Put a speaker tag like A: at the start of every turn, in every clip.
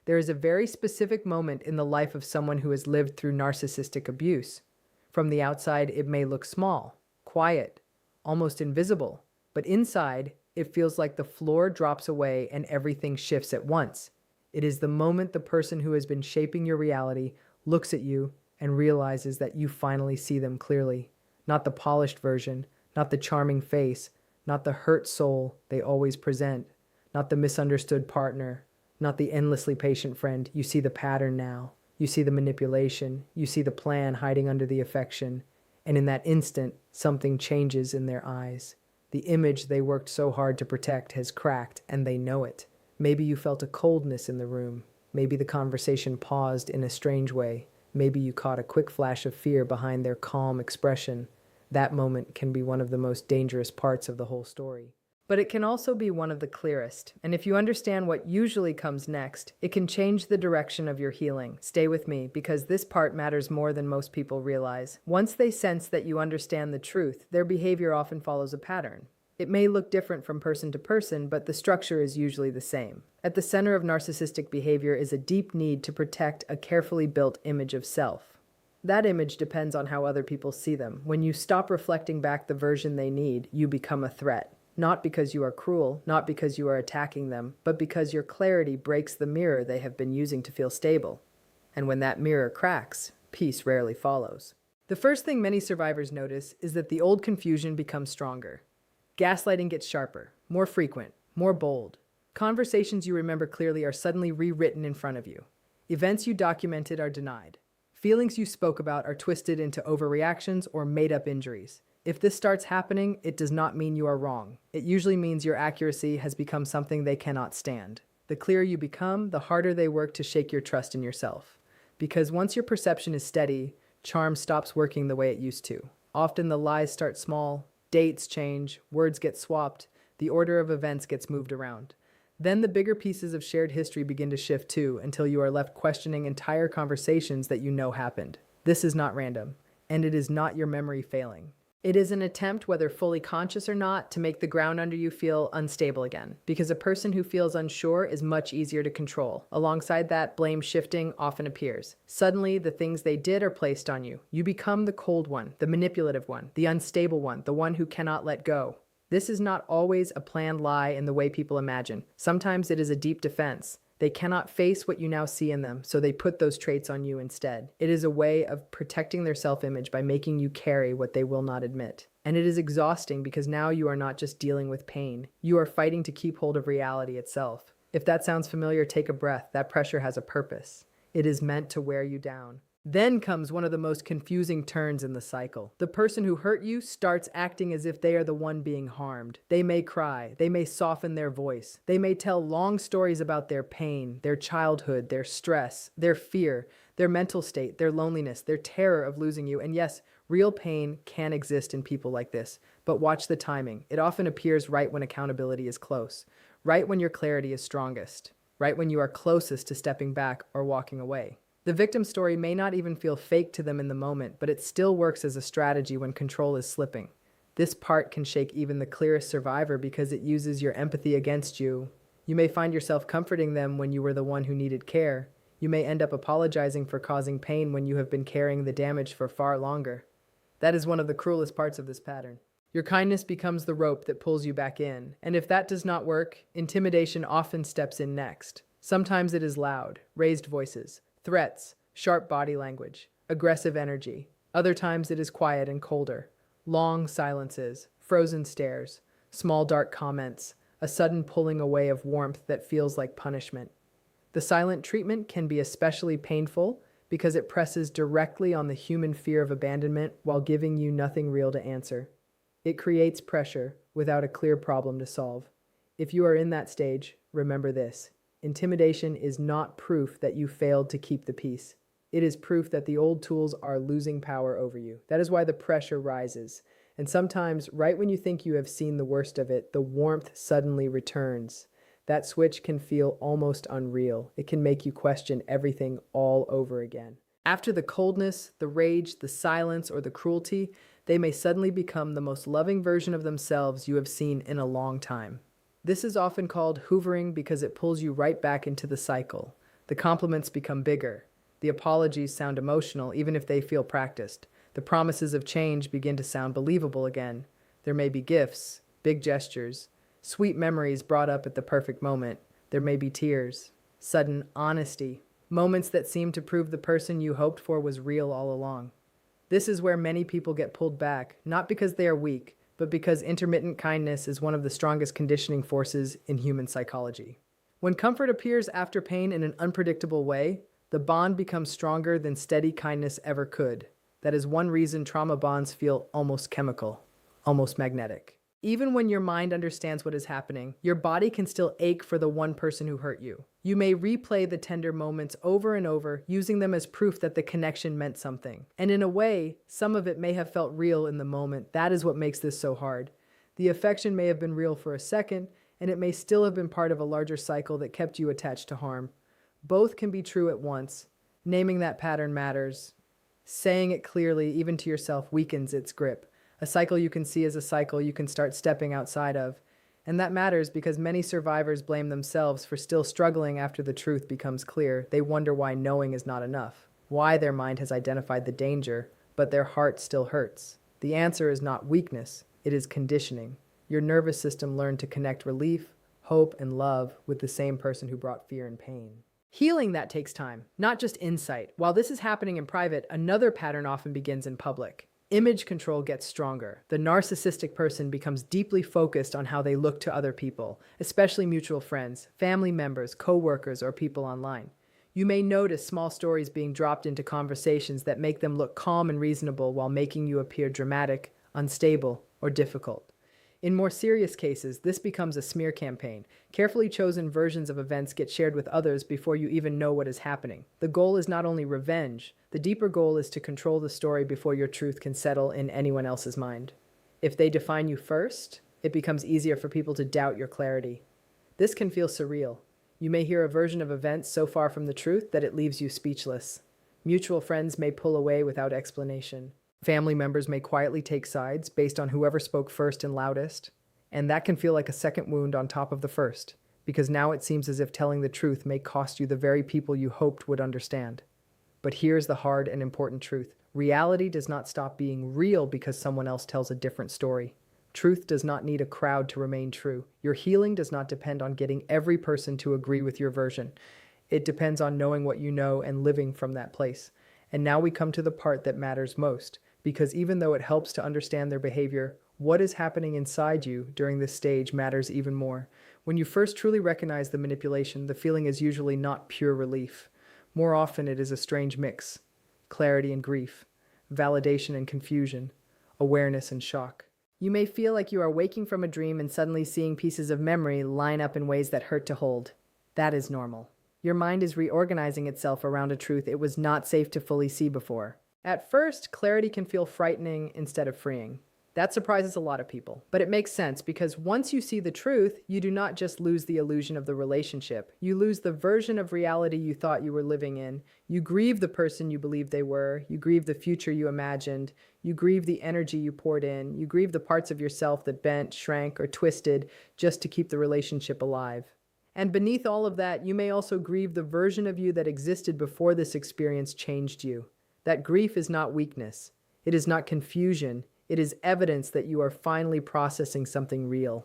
A: There is a very specific moment in the life of someone who has lived through narcissistic abuse. From the outside, it may look small, quiet, almost invisible, but inside, it feels like the floor drops away and everything shifts at once. It is the moment the person who has been shaping your reality looks at you and realizes that you finally see them clearly. Not the polished version, not the charming face, not the hurt soul they always present, not the misunderstood partner, not the endlessly patient friend. You see the pattern now. You see the manipulation. You see the plan hiding under the affection. And in that instant, something changes in their eyes. The image they worked so hard to protect has cracked, and they know it. Maybe you felt a coldness in the room. Maybe the conversation paused in a strange way. Maybe you caught a quick flash of fear behind their calm expression. That moment can be one of the most dangerous parts of the whole story. But it can also be one of the clearest. And if you understand what usually comes next, it can change the direction of your healing. Stay with me, because this part matters more than most people realize. Once they sense that you understand the truth, their behavior often follows a pattern. It may look different from person to person, but the structure is usually the same. At the center of narcissistic behavior is a deep need to protect a carefully built image of self. That image depends on how other people see them. When you stop reflecting back the version they need, you become a threat. Not because you are cruel, not because you are attacking them, but because your clarity breaks the mirror they have been using to feel stable. And when that mirror cracks, peace rarely follows. The first thing many survivors notice is that the old confusion becomes stronger. Gaslighting gets sharper, more frequent, more bold. Conversations you remember clearly are suddenly rewritten in front of you. Events you documented are denied. Feelings you spoke about are twisted into overreactions or made-up injuries. If this starts happening, it does not mean you are wrong. It usually means your accuracy has become something they cannot stand. The clearer you become, the harder they work to shake your trust in yourself. Because once your perception is steady, charm stops working the way it used to. Often the lies start small, dates change, words get swapped, the order of events gets moved around. Then the bigger pieces of shared history begin to shift too, until you are left questioning entire conversations that you know happened. This is not random, and it is not your memory failing. It is an attempt, whether fully conscious or not, to make the ground under you feel unstable again. Because a person who feels unsure is much easier to control. Alongside that, blame shifting often appears. Suddenly, the things they did are placed on you. You become the cold one, the manipulative one, the unstable one, the one who cannot let go. This is not always a planned lie in the way people imagine. Sometimes it is a deep defense. They cannot face what you now see in them, so they put those traits on you instead. It is a way of protecting their self-image by making you carry what they will not admit. And it is exhausting because now you are not just dealing with pain. You are fighting to keep hold of reality itself. If that sounds familiar, take a breath. That pressure has a purpose. It is meant to wear you down. Then comes one of the most confusing turns in the cycle. The person who hurt you starts acting as if they are the one being harmed. They may cry, they may soften their voice, they may tell long stories about their pain, their childhood, their stress, their fear, their mental state, their loneliness, their terror of losing you. And yes, real pain can exist in people like this, but watch the timing. It often appears right when accountability is close, right when your clarity is strongest, right when you are closest to stepping back or walking away. The victim's story may not even feel fake to them in the moment, but it still works as a strategy when control is slipping. This part can shake even the clearest survivor because it uses your empathy against you. You may find yourself comforting them when you were the one who needed care. You may end up apologizing for causing pain when you have been carrying the damage for far longer. That is one of the cruelest parts of this pattern. Your kindness becomes the rope that pulls you back in. And if that does not work, intimidation often steps in next. Sometimes it is loud, raised voices, threats, sharp body language, aggressive energy. Other times it is quiet and colder. Long silences, frozen stares, small dark comments, a sudden pulling away of warmth that feels like punishment. The silent treatment can be especially painful because it presses directly on the human fear of abandonment while giving you nothing real to answer. It creates pressure without a clear problem to solve. If you are in that stage, remember this. Intimidation is not proof that you failed to keep the peace. It is proof that the old tools are losing power over you. That is why the pressure rises. And sometimes, right when you think you have seen the worst of it, the warmth suddenly returns. That switch can feel almost unreal. It can make you question everything all over again. After the coldness, the rage, the silence, or the cruelty, they may suddenly become the most loving version of themselves you have seen in a long time. This is often called hoovering because it pulls you right back into the cycle. The compliments become bigger. The apologies sound emotional, even if they feel practiced. The promises of change begin to sound believable again. There may be gifts, big gestures, sweet memories brought up at the perfect moment. There may be tears, sudden honesty, moments that seem to prove the person you hoped for was real all along. This is where many people get pulled back, not because they are weak, but because intermittent kindness is one of the strongest conditioning forces in human psychology. When comfort appears after pain in an unpredictable way, the bond becomes stronger than steady kindness ever could. That is one reason trauma bonds feel almost chemical, almost magnetic. Even when your mind understands what is happening, your body can still ache for the one person who hurt you. You may replay the tender moments over and over, using them as proof that the connection meant something. And in a way, some of it may have felt real in the moment. That is what makes this so hard. The affection may have been real for a second, and it may still have been part of a larger cycle that kept you attached to harm. Both can be true at once. Naming that pattern matters. Saying it clearly, even to yourself, weakens its grip. A cycle you can see as a cycle you can start stepping outside of. And that matters because many survivors blame themselves for still struggling after the truth becomes clear. They wonder why knowing is not enough, why their mind has identified the danger, but their heart still hurts. The answer is not weakness, it is conditioning. Your nervous system learned to connect relief, hope, and love with the same person who brought fear and pain. Healing that takes time, not just insight. While this is happening in private, another pattern often begins in public. Image control gets stronger. The narcissistic person becomes deeply focused on how they look to other people, especially mutual friends, family members, co-workers, or people online. You may notice small stories being dropped into conversations that make them look calm and reasonable while making you appear dramatic, unstable, or difficult. In more serious cases, this becomes a smear campaign. Carefully chosen versions of events get shared with others before you even know what is happening. The goal is not only revenge, the deeper goal is to control the story before your truth can settle in anyone else's mind. If they define you first, it becomes easier for people to doubt your clarity. This can feel surreal. You may hear a version of events so far from the truth that it leaves you speechless. Mutual friends may pull away without explanation. Family members may quietly take sides based on whoever spoke first and loudest, and that can feel like a second wound on top of the first, because now it seems as if telling the truth may cost you the very people you hoped would understand. But here's the hard and important truth. Reality does not stop being real because someone else tells a different story. Truth does not need a crowd to remain true. Your healing does not depend on getting every person to agree with your version. It depends on knowing what you know and living from that place. And now we come to the part that matters most. Because even though it helps to understand their behavior, what is happening inside you during this stage matters even more. When you first truly recognize the manipulation, the feeling is usually not pure relief. More often it is a strange mix: clarity and grief, validation and confusion, awareness and shock. You may feel like you are waking from a dream and suddenly seeing pieces of memory line up in ways that hurt to hold. That is normal. Your mind is reorganizing itself around a truth it was not safe to fully see before. At first, clarity can feel frightening instead of freeing. That surprises a lot of people. But it makes sense because once you see the truth, you do not just lose the illusion of the relationship. You lose the version of reality you thought you were living in. You grieve the person you believed they were. You grieve the future you imagined. You grieve the energy you poured in. You grieve the parts of yourself that bent, shrank, or twisted just to keep the relationship alive. And beneath all of that, you may also grieve the version of you that existed before this experience changed you. That grief is not weakness. It is not confusion. It is evidence that you are finally processing something real.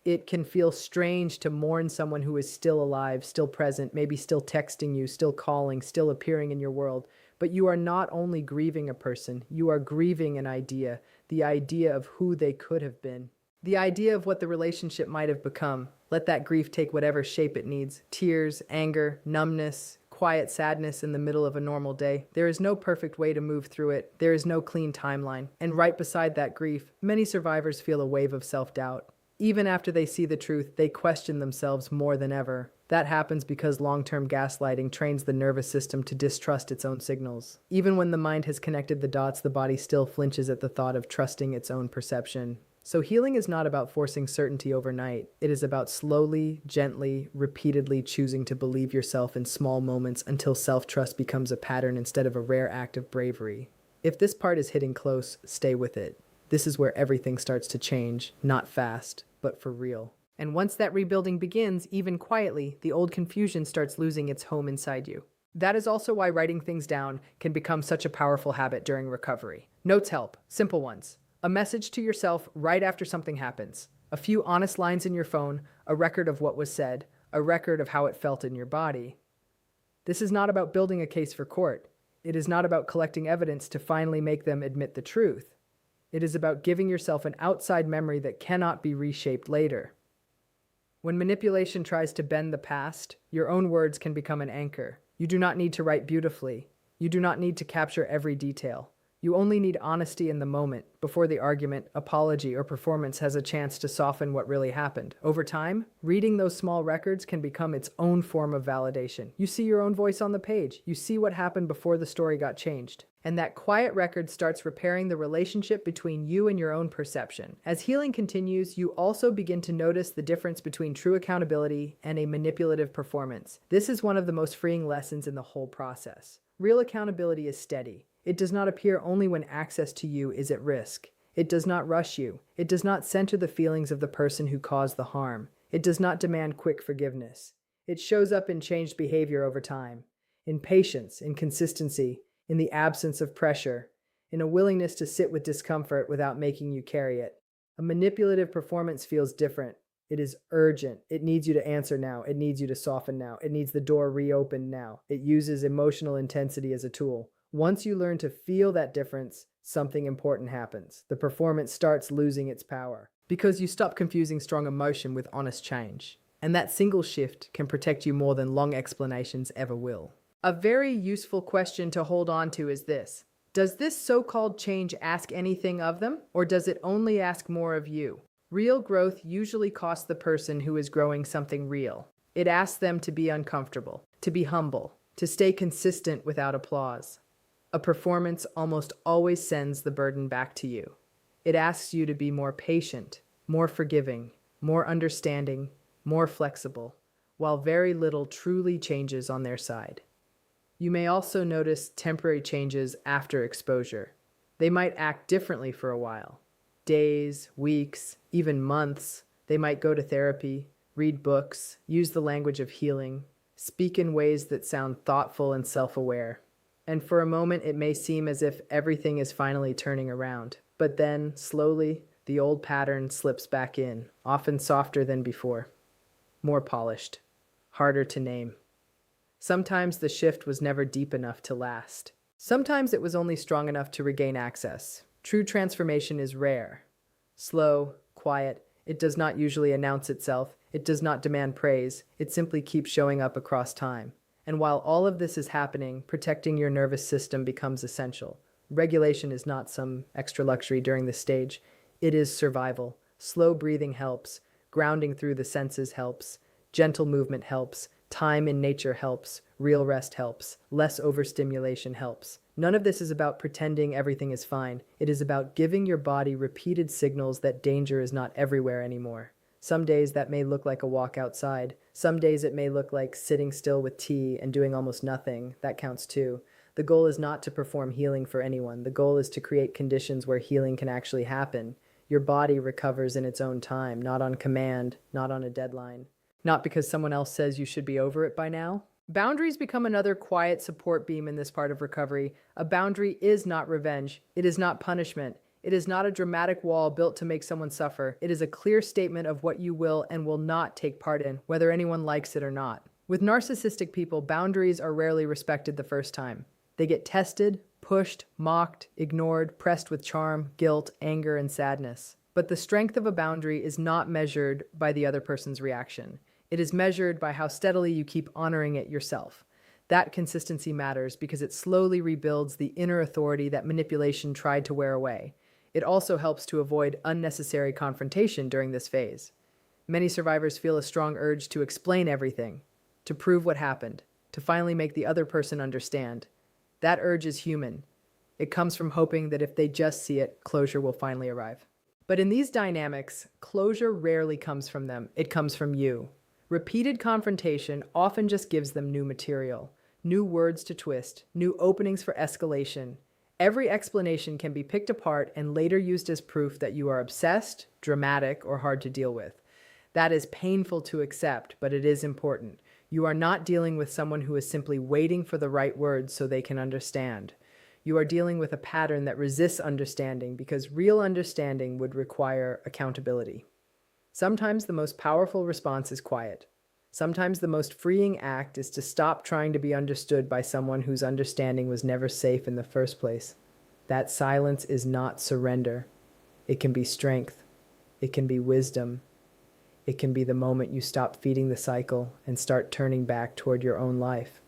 A: It can feel strange to mourn someone who is still alive, still present, maybe still texting you, still calling, still appearing in your world. But you are not only grieving a person, you are grieving an idea, the idea of who they could have been, the idea of what the relationship might have become. Let that grief take whatever shape it needs: tears, anger, numbness, quiet sadness in the middle of a normal day. There is no perfect way to move through it. There is no clean timeline. And right beside that grief, many survivors feel a wave of self-doubt. Even after they see the truth, they question themselves more than ever. That happens because long-term gaslighting trains the nervous system to distrust its own signals. Even when the mind has connected the dots, the body still flinches at the thought of trusting its own perception. So healing is not about forcing certainty overnight. It is about slowly, gently, repeatedly choosing to believe yourself in small moments until self-trust becomes a pattern instead of a rare act of bravery. If this part is hitting close, stay with it. This is where everything starts to change, not fast, but for real. And once that rebuilding begins, even quietly, the old confusion starts losing its home inside you. That is also why writing things down can become such a powerful habit during recovery. Notes help, simple ones. A message to yourself right after something happens. A few honest lines in your phone, a record of what was said, a record of how it felt in your body. This is not about building a case for court. It is not about collecting evidence to finally make them admit the truth. It is about giving yourself an outside memory that cannot be reshaped later. When manipulation tries to bend the past, your own words can become an anchor. You do not need to write beautifully. You do not need to capture every detail. You only need honesty in the moment, before the argument, apology, or performance has a chance to soften what really happened. Over time, reading those small records can become its own form of validation. You see your own voice on the page. You see what happened before the story got changed. And that quiet record starts repairing the relationship between you and your own perception. As healing continues, you also begin to notice the difference between true accountability and a manipulative performance. This is one of the most freeing lessons in the whole process. Real accountability is steady. It does not appear only when access to you is at risk. It does not rush you. It does not center the feelings of the person who caused the harm. It does not demand quick forgiveness. It shows up in changed behavior over time, in patience, in consistency, in the absence of pressure, in a willingness to sit with discomfort without making you carry it. A manipulative performance feels different. It is urgent. It needs you to answer now. It needs you to soften now. It needs the door reopened now. It uses emotional intensity as a tool. Once you learn to feel that difference, something important happens. The performance starts losing its power because you stop confusing strong emotion with honest change. And that single shift can protect you more than long explanations ever will. A very useful question to hold on to is this: does this so-called change ask anything of them, or does it only ask more of you? Real growth usually costs the person who is growing something real. It asks them to be uncomfortable, to be humble, to stay consistent without applause. A performance almost always sends the burden back to you. It asks you to be more patient, more forgiving, more understanding, more flexible, while very little truly changes on their side. You may also notice temporary changes after exposure. They might act differently for a while. Days, weeks, even months. They might go to therapy, read books, use the language of healing, speak in ways that sound thoughtful and self-aware. And for a moment, it may seem as if everything is finally turning around. But then, slowly, the old pattern slips back in, often softer than before, more polished, harder to name. Sometimes the shift was never deep enough to last. Sometimes it was only strong enough to regain access. True transformation is rare. Slow, quiet, it does not usually announce itself. It does not demand praise. It simply keeps showing up across time. And while all of this is happening, protecting your nervous system becomes essential. Regulation is not some extra luxury during this stage. It is survival. Slow breathing helps. Grounding through the senses helps. Gentle movement helps. Time in nature helps. Real rest helps. Less overstimulation helps. None of this is about pretending everything is fine. It is about giving your body repeated signals that danger is not everywhere anymore. Some days that may look like a walk outside. Some days it may look like sitting still with tea and doing almost nothing. That counts too. The goal is not to perform healing for anyone. The goal is to create conditions where healing can actually happen. Your body recovers in its own time, not on command, not on a deadline. Not because someone else says you should be over it by now. Boundaries become another quiet support beam in this part of recovery. A boundary is not revenge. It is not punishment. It is not a dramatic wall built to make someone suffer. It is a clear statement of what you will and will not take part in, whether anyone likes it or not. With narcissistic people, boundaries are rarely respected the first time. They get tested, pushed, mocked, ignored, pressed with charm, guilt, anger, and sadness. But the strength of a boundary is not measured by the other person's reaction. It is measured by how steadily you keep honoring it yourself. That consistency matters because it slowly rebuilds the inner authority that manipulation tried to wear away. It also helps to avoid unnecessary confrontation during this phase. Many survivors feel a strong urge to explain everything, to prove what happened, to finally make the other person understand. That urge is human. It comes from hoping that if they just see it, closure will finally arrive. But in these dynamics, closure rarely comes from them. It comes from you. Repeated confrontation often just gives them new material, new words to twist, new openings for escalation. Every explanation can be picked apart and later used as proof that you are obsessed, dramatic, or hard to deal with. That is painful to accept, but it is important. You are not dealing with someone who is simply waiting for the right words so they can understand. You are dealing with a pattern that resists understanding because real understanding would require accountability. Sometimes the most powerful response is quiet. Sometimes the most freeing act is to stop trying to be understood by someone whose understanding was never safe in the first place. That silence is not surrender. It can be strength. It can be wisdom. It can be the moment you stop feeding the cycle and start turning back toward your own life.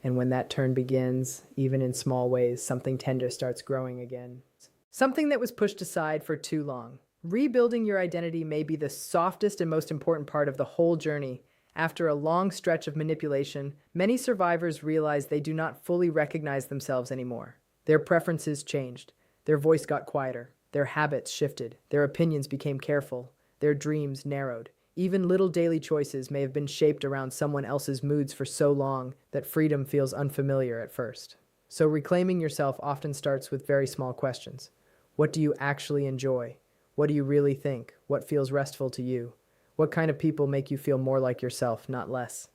A: And when that turn begins, even in small ways, something tender starts growing again. Something that was pushed aside for too long. Rebuilding your identity may be the softest and most important part of the whole journey. After a long stretch of manipulation, many survivors realize they do not fully recognize themselves anymore. Their preferences changed. Their voice got quieter. Their habits shifted. Their opinions became careful. Their dreams narrowed. Even little daily choices may have been shaped around someone else's moods for so long that freedom feels unfamiliar at first. So reclaiming yourself often starts with very small questions. What do you actually enjoy? What do you really think? What feels restful to you? What kind of people make you feel more like yourself, not less?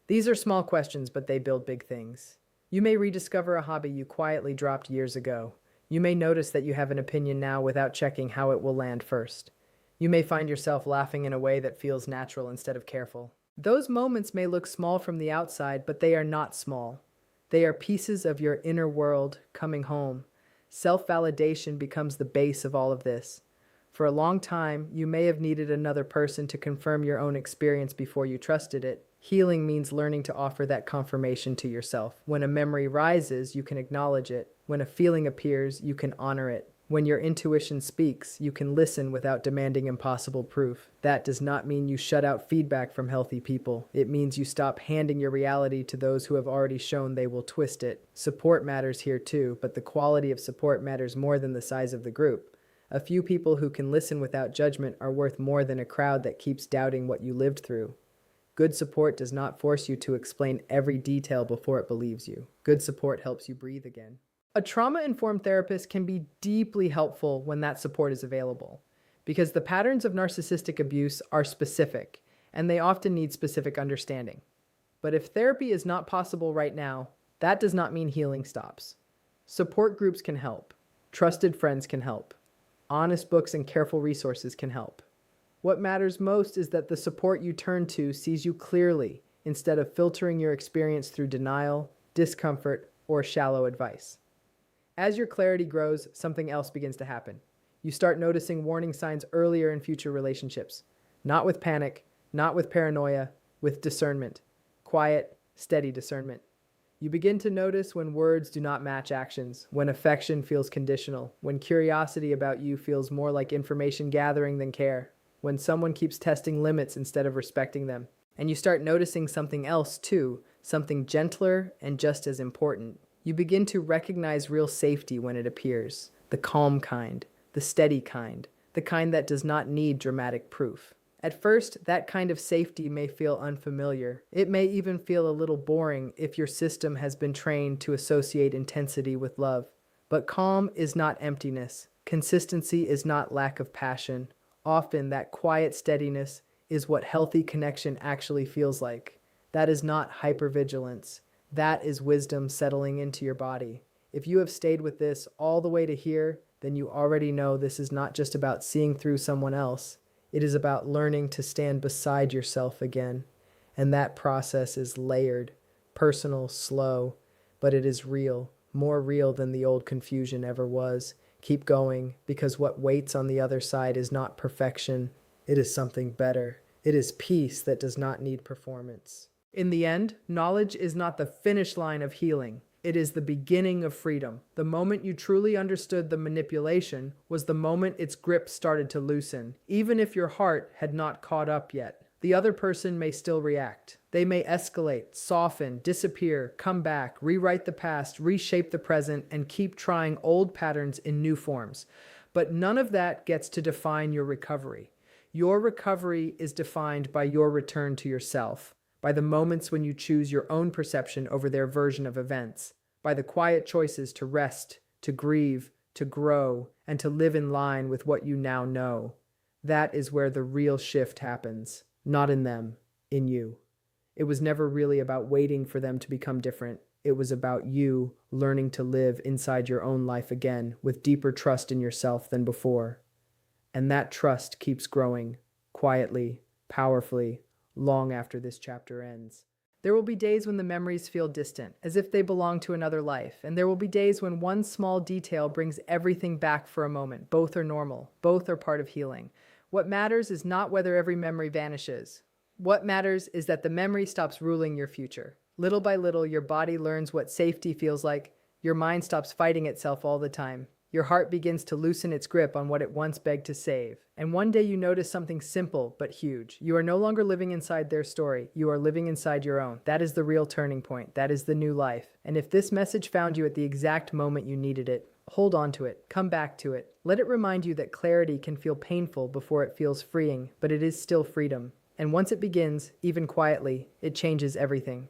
A: These are small questions, but they build big things. You may rediscover a hobby you quietly dropped years ago. You may notice that you have an opinion now without checking how it will land first. You may find yourself laughing in a way that feels natural instead of careful. Those moments may look small from the outside, but they are not small. They are pieces of your inner world coming home. Self-validation becomes the base of all of this. For a long time, you may have needed another person to confirm your own experience before you trusted it. Healing means learning to offer that confirmation to yourself. When a memory rises, you can acknowledge it. When a feeling appears, you can honor it. When your intuition speaks, you can listen without demanding impossible proof. That does not mean you shut out feedback from healthy people. It means you stop handing your reality to those who have already shown they will twist it. Support matters here too, but the quality of support matters more than the size of the group. A few people who can listen without judgment are worth more than a crowd that keeps doubting what you lived through. Good support does not force you to explain every detail before it believes you. Good support helps you breathe again. A trauma-informed therapist can be deeply helpful when that support is available, because the patterns of narcissistic abuse are specific, and they often need specific understanding. But if therapy is not possible right now, that does not mean healing stops. Support groups can help. Trusted friends can help. Honest books and careful resources can help. What matters most is that the support you turn to sees you clearly instead of filtering your experience through denial, discomfort, or shallow advice. As your clarity grows, something else begins to happen. You start noticing warning signs earlier in future relationships. Not with panic, not with paranoia, with discernment. Quiet, steady discernment. You begin to notice when words do not match actions, when affection feels conditional, when curiosity about you feels more like information gathering than care, when someone keeps testing limits instead of respecting them. And you start noticing something else too, something gentler and just as important. You begin to recognize real safety when it appears, the calm kind, the steady kind, the kind that does not need dramatic proof. At first, that kind of safety may feel unfamiliar. It may even feel a little boring if your system has been trained to associate intensity with love. But calm is not emptiness. Consistency is not lack of passion. Often, that quiet steadiness is what healthy connection actually feels like. That is not hypervigilance. That is wisdom settling into your body. If you have stayed with this all the way to here, then you already know this is not just about seeing through someone else. It is about learning to stand beside yourself again. And that process is layered, personal, slow, but it is real, more real than the old confusion ever was. Keep going, because what waits on the other side is not perfection. It is something better. It is peace that does not need performance. In the end, knowledge is not the finish line of healing. It is the beginning of freedom. The moment you truly understood the manipulation was the moment its grip started to loosen, even if your heart had not caught up yet. The other person may still react. They may escalate, soften, disappear, come back, rewrite the past, reshape the present, and keep trying old patterns in new forms. But none of that gets to define your recovery. Your recovery is defined by your return to yourself, by the moments when you choose your own perception over their version of events, by the quiet choices to rest, to grieve, to grow, and to live in line with what you now know. That is where the real shift happens. Not in them, in you. It was never really about waiting for them to become different. It was about you learning to live inside your own life again with deeper trust in yourself than before. And that trust keeps growing, quietly, powerfully, long after this chapter ends. There will be days when the memories feel distant, as if they belong to another life, and there will be days when one small detail brings everything back for a moment. Both are normal. Both are part of healing. What matters is not whether every memory vanishes. What matters is that the memory stops ruling your future. Little by little, your body learns what safety feels like. Your mind stops fighting itself all the time. Your heart begins to loosen its grip on what it once begged to save. And one day you notice something simple but huge. You are no longer living inside their story. You are living inside your own. That is the real turning point. That is the new life. And if this message found you at the exact moment you needed it, hold on to it. Come back to it. Let it remind you that clarity can feel painful before it feels freeing, but it is still freedom. And once it begins, even quietly, it changes everything.